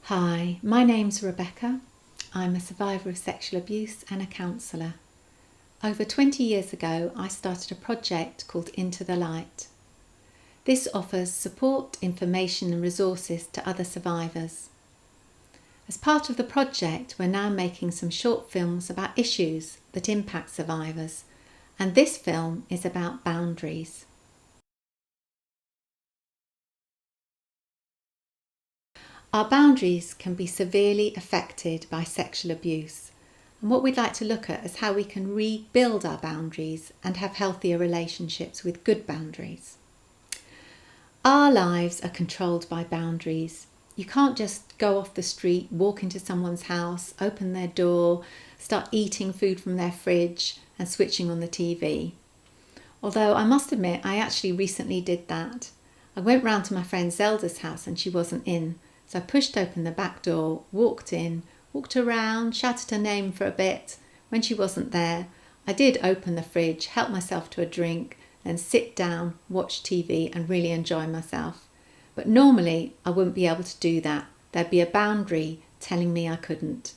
Hi, my name's Rebecca. I'm a survivor of sexual abuse and a counsellor. Over 20 years ago, I started a project called Into the Light. This offers support, information and resources to other survivors. As part of the project, we're now making some short films about issues that impact survivors, and this film is about boundaries. Our boundaries can be severely affected by sexual abuse, and what we'd like to look at is how we can rebuild our boundaries and have healthier relationships with good boundaries. Our lives are controlled by boundaries. You can't just go off the street, walk into someone's house, open their door, start eating food from their fridge and switching on the TV. Although I must admit, I actually recently did that. I went round to my friend Zelda's house and she wasn't in. So I pushed open the back door, walked in, walked around, shouted her name for a bit. When she wasn't there, I did open the fridge, help myself to a drink, and sit down, watch TV and really enjoy myself. But normally I wouldn't be able to do that. There'd be a boundary telling me I couldn't.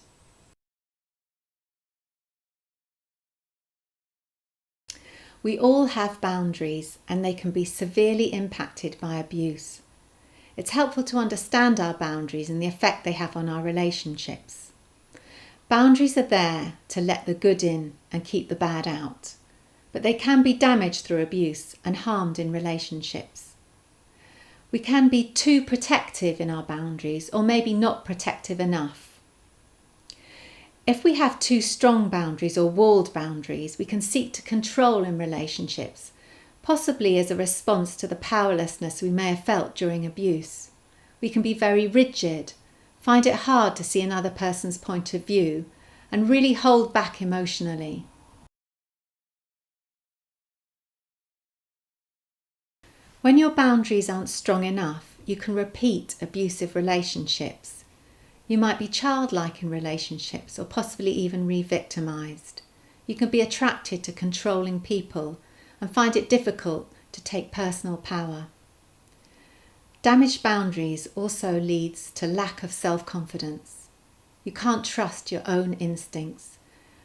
We all have boundaries and they can be severely impacted by abuse. It's helpful to understand our boundaries and the effect they have on our relationships. Boundaries are there to let the good in and keep the bad out, but they can be damaged through abuse and harmed in relationships. We can be too protective in our boundaries or maybe not protective enough. If we have too strong boundaries or walled boundaries, we can seek to control in relationships, possibly as a response to the powerlessness we may have felt during abuse. We can be very rigid, find it hard to see another person's point of view, and really hold back emotionally. When your boundaries aren't strong enough, you can repeat abusive relationships. You might be childlike in relationships or possibly even re-victimised. You can be attracted to controlling people and find it difficult to take personal power. Damaged boundaries also leads to lack of self-confidence. You can't trust your own instincts.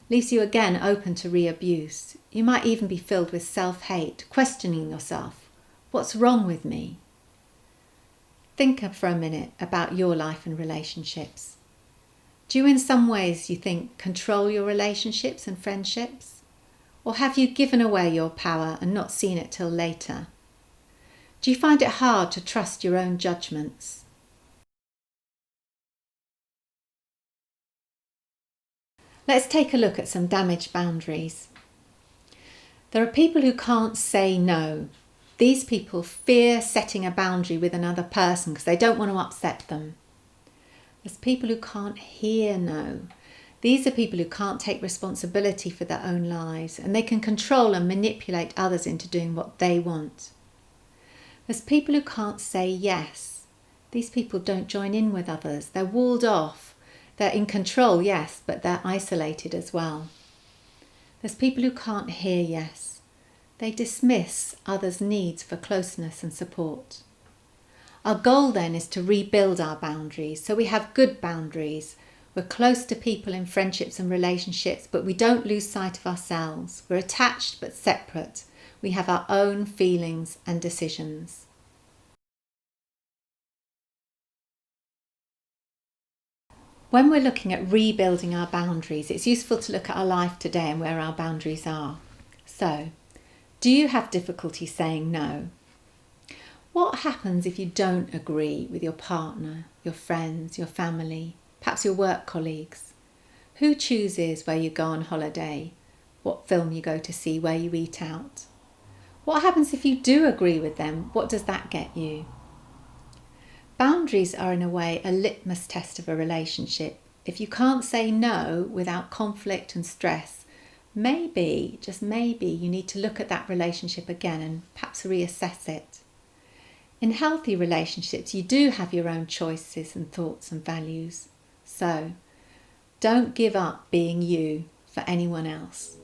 Leaves you again open to re-abuse. You might even be filled with self-hate, questioning yourself. What's wrong with me? Think for a minute about your life and relationships. Do you in some ways you think control your relationships and friendships? Or have you given away your power and not seen it till later? Do you find it hard to trust your own judgments? Let's take a look at some damaged boundaries. There are people who can't say no. These people fear setting a boundary with another person because they don't want to upset them. There's people who can't hear no. These are people who can't take responsibility for their own lives and they can control and manipulate others into doing what they want. There's people who can't say yes. These people don't join in with others. They're walled off. They're in control, yes, but they're isolated as well. There's people who can't hear yes. They dismiss others' needs for closeness and support. Our goal then is to rebuild our boundaries so we have good boundaries. We're close to people in friendships and relationships, but we don't lose sight of ourselves. We're attached but separate. We have our own feelings and decisions. When we're looking at rebuilding our boundaries, it's useful to look at our life today and where our boundaries are. So, do you have difficulty saying no? What happens if you don't agree with your partner, your friends, your family, perhaps your work colleagues? Who chooses where you go on holiday, what film you go to see, where you eat out? What happens if you do agree with them? What does that get you? Boundaries are in a way a litmus test of a relationship. If you can't say no without conflict and stress, maybe, just maybe, you need to look at that relationship again and perhaps reassess it. In healthy relationships, you do have your own choices and thoughts and values. So, don't give up being you for anyone else.